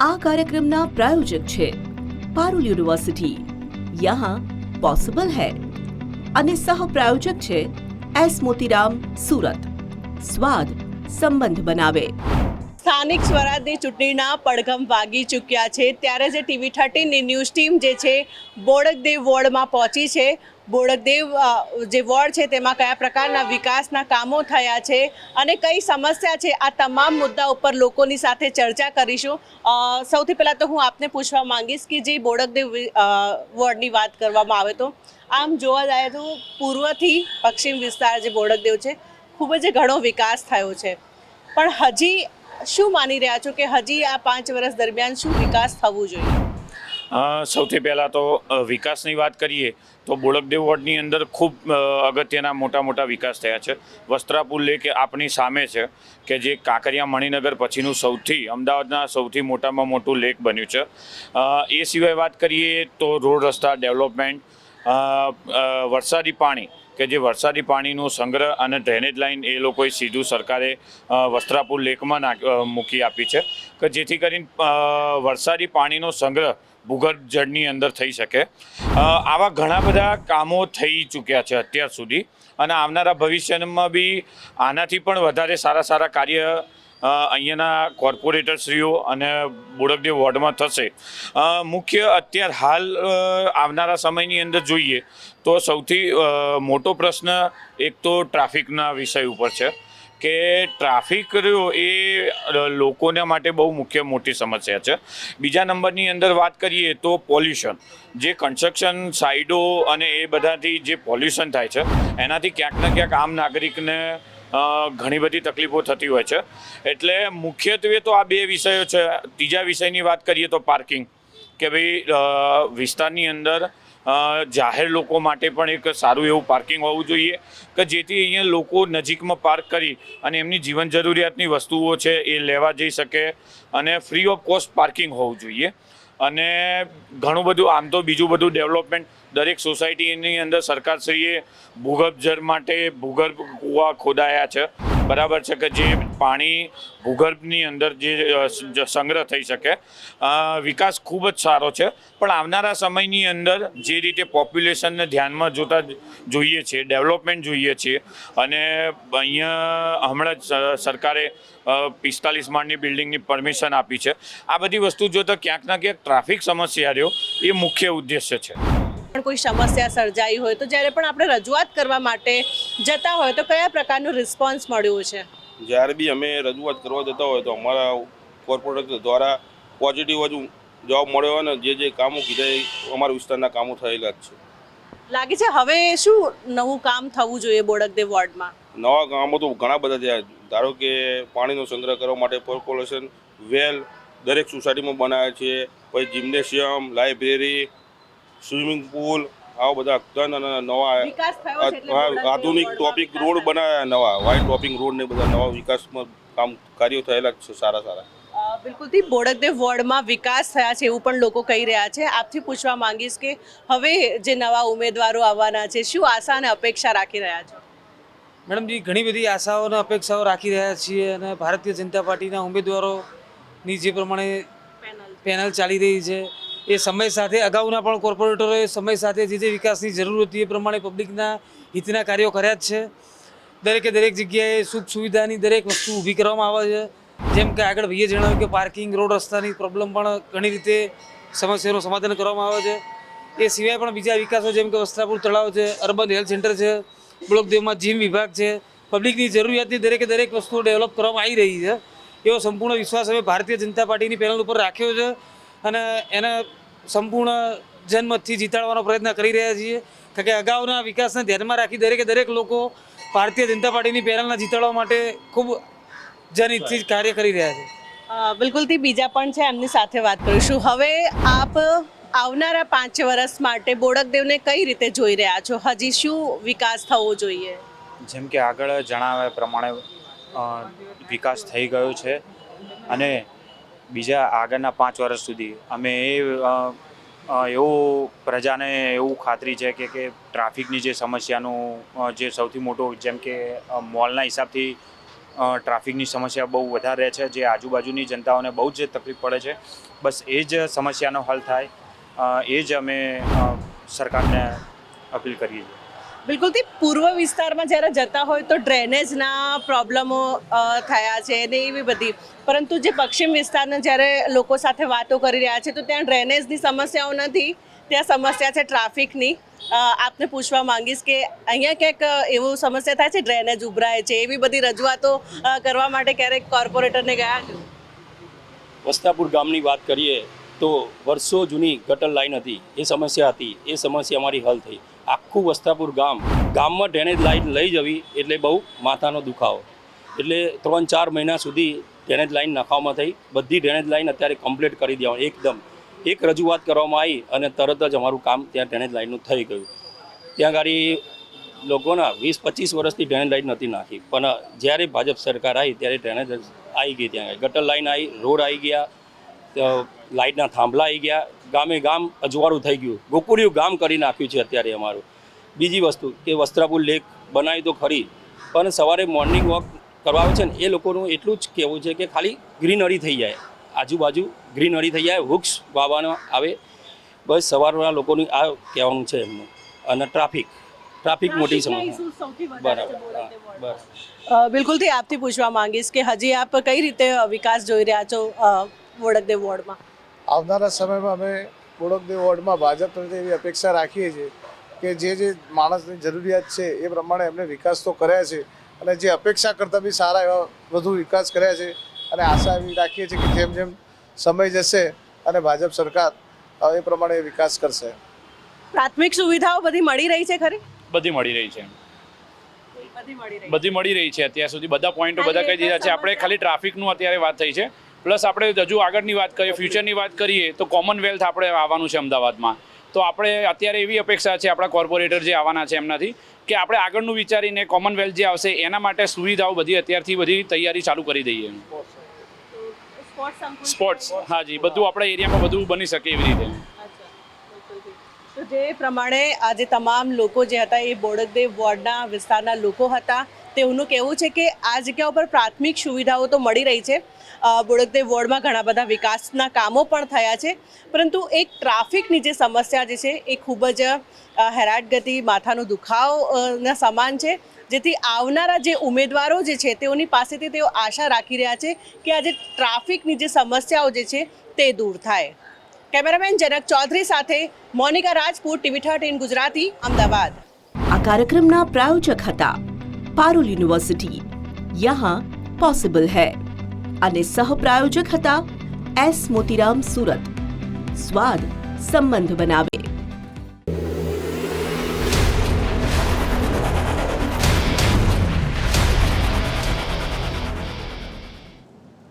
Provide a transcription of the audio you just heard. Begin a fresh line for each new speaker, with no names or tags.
આ કાર્યક્રમના પ્રાયોજક છે પારુલ યુનિવર્સિટી, યહાં પોસિબલ હૈ, અને સહ પ્રાયોજક છે એસ મોતીરામ, સુરત. સ્વાદ સંબંધ બનાવે.
સ્થાનિક સ્વરાજની ચૂંટણીના પડઘમ વાગી ચૂક્યા છે, ત્યારે જે TV 13ની ન્યૂઝ ટીમ જે છે બોડકદેવ વોર્ડમાં પહોંચી છે. બોડકદેવ જે વોર્ડ છે તેમાં કયા પ્રકારના વિકાસના કામો થયા છે અને કઈ સમસ્યા છે, આ તમામ મુદ્દા ઉપર લોકોની સાથે ચર્ચા કરીશું. સૌથી પહેલાં તો હું આપને પૂછવા માંગીશ કે જે બોડકદેવ વોર્ડની વાત કરવામાં આવે તો આમ જોવા જાય તો પૂર્વથી પશ્ચિમ વિસ્તાર જે બોડકદેવ છે ખૂબ જ ઘણો વિકાસ થયો છે, પણ હજી શું માની રહ્યા છો કે હજી આ 5 વર્ષ દરમિયાન શું વિકાસ થવું જોઈએ?
સૌથી પહેલાં તો વિકાસની વાત કરીએ તો બોડકદેવ વોર્ડની અંદર ખૂબ અગત્યના મોટા વિકાસ થયા છે. વસ્ત્રાપુર લેક આપણી સામે છે કે જે કાંકરિયા મણિનગર પછીનું અમદાવાદના સૌથી મોટામાં મોટું લેક બન્યું છે. એ સિવાય વાત કરીએ તો રોડ રસ્તા ડેવલપમેન્ટ, વરસાદી પાણી કે જે વરસાદી પાણીનો સંગ્રહ અને ડ્રેનેજ લાઇન એ લોકોએ સીધું સરકારે વસ્ત્રાપુર લેકમાં મૂકી આપી છે કે જેથી કરીને વરસાદી પાણીનો સંગ્રહ ભૂગર્ભ જળની અંદર થઈ શકે. આવા ઘણા બધા કામો થઈ ચૂક્યા છે અત્યાર સુધી, અને આવનારા ભવિષ્યમાં બી આનાથી પણ વધારે સારા કાર્ય અહીંયાના કોર્પોરેટરશ્રીઓ અને બોડકદેવ વોર્ડમાં થશે. મુખ્ય અત્યાર હાલ આવનારા સમયની અંદર જોઈએ તો સૌથી મોટો પ્રશ્ન એક તો ટ્રાફિકના વિષય ઉપર છે કે ટ્રાફિક એ લોકોના માટે બહુ મોટી સમસ્યા છે. બીજા નંબરની અંદર વાત કરીએ તો પોલ્યુશન, જે કન્સ્ટ્રક્શન સાઇડો અને એ બધાથી જે પોલ્યુશન થાય છે એનાથી ક્યાંક ને ક્યાંક આમ નાગરિકને ઘણી બધી તકલીફો થતી હોય છે. એટલે મુખ્યત્વે તો આ બે વિષયો છે. ત્રીજા વિષયની વાત કરીએ તો પાર્કિંગ, કે ભાઈ વિસ્તારની અંદર જાહેર લોકો માટે પણ એક સારું એવું પાર્કિંગ હોવું જોઈએ કે જેથી અહીંયા લોકો નજીકમાં પાર્ક કરી અને એમની જીવન જરૂરિયાતની વસ્તુઓ છે એ લેવા જઈ શકે, અને ફ્રી ઓફ કોસ્ટ પાર્કિંગ હોવું જોઈએ. અને ઘણું બધું આમ તો બીજું બધું ડેવલપમેન્ટ દરેક સોસાયટીની અંદર સરકારશ્રીએ ભૂગર્ભ જળ માટે ભૂગર્ભ કૂવા ખોદાયા છે, બરાબર છે, કે જે પાણી ભૂગર્ભની અંદર જે સંગ્રહ થઈ શકે. વિકાસ ખૂબ જ સારો છે, પણ આવનારા સમયની અંદર જે રીતે પોપ્યુલેશનને ધ્યાનમાં જોતા જોઈએ છે, ડેવલપમેન્ટ જોઈએ છીએ, અને અહીંયા હમણાં જ સરકારે 45 માળની બિલ્ડિંગની પરમિશન આપી છે. આ બધી વસ્તુ જોતાં ક્યાંક ના ક્યાંક ટ્રાફિક સમસ્યા રહ્યો એ મુખ્ય ઉદ્દેશ્ય છે.
પણ કોઈ સમસ્યા સર્જાઈ હોય તો જ્યારે પણ આપણે રજૂઆત કરવા માટે જતા હોય તો કયા પ્રકારનો રિસ્પોન્સ મળ્યો છે?
જ્યારે બી અમે રજૂઆત કરવા જતા હોય તો અમારા કોર્પોરેટર દ્વારા પોઝિટિવ જ જવાબ મળ્યો, અને જે કામો કીધા એ અમારા વિસ્તારના કામો થયેલા જ છે.
લાગે છે હવે શું નવું કામ થવું જોઈએ બોડકદેવ વોર્ડમાં?
નવા કામો તો ઘણા બધા થયા. ધારો કે પાણીનો સંગ્રહ કરવા માટે પોપ્યુલેશન વેલ દરેક સોસાયટીમાં બનાવ્યા છે, પછી જિમ્નેશિયમ, લાઇબ્રેરી, સ્વિમિંગ પુલ, આવા બધા નવા આધુનિક ટોપિક રોડ બનાવ્યા, નવા વાઇડ ટોપિંગ રોડ ને બધા નવા વિકાસમાં કાર્યો થયેલા છે સારા.
બિલકુલથી બોડકદેવ વોર્ડમાં વિકાસ થયા છે એવું પણ લોકો કહી રહ્યા છે. આપથી પૂછવા માંગીશ કે હવે જે નવા ઉમેદવારો આવવાના છે, શું આશા અને અપેક્ષા રાખી રહ્યા છો?
મેડમજી, ઘણી બધી આશાઓ અને અપેક્ષાઓ રાખી રહ્યા છીએ, અને ભારતીય જનતા પાર્ટીના ઉમેદવારોની જે પ્રમાણે પેનલ ચાલી રહી છે એ સમય સાથે અગાઉના પણ કોર્પોરેટરોએ સમય સાથે જે વિકાસની જરૂર હતી એ પ્રમાણે પબ્લિકના હિતના કાર્યો કર્યા જ છે. દરેક જગ્યાએ સુખ સુવિધાની દરેક વસ્તુ ઊભી કરવામાં આવે છે. જેમ કે આગળ ભાઈએ જણાવ્યું કે પાર્કિંગ, રોડ રસ્તાની પ્રોબ્લેમ પણ ઘણી રીતે સમસ્યાનું સમાધાન કરવામાં આવે છે. એ સિવાય પણ બીજા વિકાસો જેમ કે વસ્ત્રાપુર તળાવ છે, અર્બન હેલ્થ સેન્ટર છે, બોડકદેવમાં જીમ વિભાગ છે, પબ્લિકની જરૂરિયાતની દરેક વસ્તુઓ ડેવલપ કરવામાં આવી રહી છે. એવો સંપૂર્ણ વિશ્વાસ અમે ભારતીય જનતા પાર્ટીની પેનલ ઉપર રાખ્યો છે, અને એને સંપૂર્ણ જનમતથી જીતાડવાનો પ્રયત્ન કરી રહ્યા છીએ. કારણ કે અગાઉના વિકાસને ધ્યાનમાં રાખી દરેક લોકો ભારતીય જનતા પાર્ટીની પેનલને જીતાડવા માટે ખૂબ જનહિતથી કાર્ય કરી રહ્યા છે.
બિલકુલથી બીજા પણ છે, એમની સાથે વાત કરીશું. હવે આપ આવનારા 5 વર્ષ માટે બોડકદેવને કઈ રીતે જોઈ રહ્યા છો? હજી શું વિકાસ થવો જોઈએ?
જેમ કે આગળ જણાવ્યા પ્રમાણે વિકાસ થઈ ગયો છે, અને બીજા આગળના 5 વર્ષ સુધી અમે એવું પ્રજાને એવું ખાતરી છે કે ટ્રાફિકની જે સમસ્યાનું જે સૌથી મોટો, જેમ કે મોલના હિસાબથી ટ્રાફિકની સમસ્યા બહુ વધારે રહે છે, જે આજુબાજુની જનતાઓને બહુ જ તકલીફ પડે છે. બસ એ જ સમસ્યાનો હલ થાય એ જ અમે સરકારને અપીલ કરીએ છીએ.
બિલકુલથી પૂર્વ વિસ્તારમાં જ્યારે જતા હોય તો ડ્રેનેજના પ્રોબ્લેમો થયા છે ને એવી બધી, પરંતુ જે પશ્ચિમ વિસ્તારના જ્યારે લોકો સાથે વાતો કરી રહ્યા છે તો ત્યાં ડ્રેનેજની સમસ્યાઓ નથી, ત્યાં સમસ્યા છે ટ્રાફિકની. આપને પૂછવા માંગીશ કે અહીંયા ક્યાંક એવું સમસ્યા થાય છે, ડ્રેનેજ ઉભરાય છે, એવી બધી રજૂઆતો કરવા માટે ક્યારેક કોર્પોરેટરને ગયા છો?
વસ્ત્રાપુર ગામની વાત કરીએ તો વર્ષો જૂની ગટર લાઈન હતી, એ સમસ્યા હતી, એ સમસ્યા અમારી હલ થઈ. આખું વસ્ત્રાપુર ગામમાં ડ્રેનેજ લાઈન લઈ જવી એટલે બહુ માથાનો દુખાવો. એટલે 3-4 મહિના સુધી ડ્રેનેજ લાઈન નખાવવામાં થઈ. બધી ડ્રેનેજ લાઈન અત્યારે કમ્પ્લીટ કરી દેવામાં એકદમ એક રજૂઆત કરવામાં આવી અને તરત જ અમારું કામ ત્યાં ડ્રેનેજ લાઈનનું થઈ ગયું. ત્યાં ગાડી લોકોના 20-25 વર્ષથી ડ્રેનેજ લાઈન નથી નાખી, પણ જ્યારે ભાજપ સરકાર આવી ત્યારે ડ્રેનેજ આવી ગઈ. ત્યાં ગટર લાઈન આવી, રોડ આવી ગયા, લાઇટના થાંભલા આવી ગયા, ગામે ગામ અજવાળું થઈ ગયું, ગોકુળિયું ગામ કરી નાખ્યું છે અત્યારે અમારું. બીજી વસ્તુ કે વસ્ત્રાપુર લેક બનાવી તો ખરી, પણ સવારે મોર્નિંગ વોક કરવા આવે છે ને એ લોકોનું એટલું જ કહેવું છે કે ખાલી ગ્રીનરી થઈ જાય, આજુબાજુ ગ્રીનરી થઈ જાય, વૃક્ષ વાવવાનો આવે, બસ સવારના લોકોનું આ કહેવાનું છે એમનું. અને ટ્રાફિક મોટી સમસ્યા. બરાબર.
બિલકુલથી આપથી પૂછવા માંગીશ કે હજી આપ કઈ રીતે વિકાસ જોઈ રહ્યા છો બોડકદેવ વોર્ડમાં?
આવનારા સમયમાં અમે બોડકદેવ વોર્ડમાં ભાજપ પ્રત્યે એવી અપેક્ષા રાખીએ છીએ કે જે માણસની જરૂરિયાત છે એ પ્રમાણે એમને વિકાસ તો કર્યા છે, અને જે અપેક્ષા કરતાં બી સારા એવા વધુ વિકાસ કર્યા છે. અને આશા એવી રાખીએ છીએ કે જેમ જેમ સમય જશે અને ભાજપ સરકાર એ પ્રમાણે વિકાસ કરશે.
પ્રાથમિક સુવિધાઓ બધી મળી રહી છે ખરી?
બધી મળી રહી છે, બધી મળી રહી છે. અત્યાર સુધી બધા પોઈન્ટો બધા કહી દીધા છે. આપણે ખાલી ટ્રાફિકનું અત્યારે વાત થઈ છે, પ્લસ આપણે હજુ આગળની વાત કરીએ, ફ્યુચરની વાત કરીએ તો કોમનવેલ્થ આપણે આવવાનું છે અમદાવાદમાં. તો આપણે અત્યારે એવી અપેક્ષા છે આપણા કોર્પોરેટર જે આવવાના છે એમનાથી કે આપણે આગળનું વિચારીને કોમનવેલ્થ જે આવશે એના માટે સુવિધાઓ બધી અત્યારથી બધી તૈયારી ચાલુ કરી દઈએ. સ્પોર્ટ્સ, હા જી, બધું આપણા એરિયામાં બધું બની શકે એવી રીતે.
તો જે પ્રમાણે આજે તમામ લોકો જે હતા એ બોડકદેવ વોર્ડના વિસ્તારના લોકો હતા, તેઓનું કહેવું છે કે આ જગ્યા ઉપર પ્રાથમિક સુવિધાઓ તો મળી રહી છે. બોડકદેવ વોર્ડમાં ઘણા બધા વિકાસના કામો પણ થયા છે, પરંતુ એક ટ્રાફિકની જે સમસ્યા જે છે એ ખૂબ જ હેરાટગતિ, માથાનો દુખાવના સમાન છે, જેથી આવનારા જે ઉમેદવારો જે છે તેઓની પાસેથી તેઓ આશા રાખી રહ્યા છે કે આજે ટ્રાફિકની જે સમસ્યાઓ જે છે તે દૂર થાય. કેમેરામેન જનક ચૌધરી સાથે મોનિકા રાજપૂત, TV 13 ગુજરાતી, અમદાવાદ.
આ કાર્યક્રમના પ્રાયોજક હતા પારુલ યુનિવર્સિટી, યહાં પોસિબલ હૈ, અને સહ પ્રાયોજક હતા એસ મોતીરામ સુરત. સ્વાદ સંબંધ બનાવે.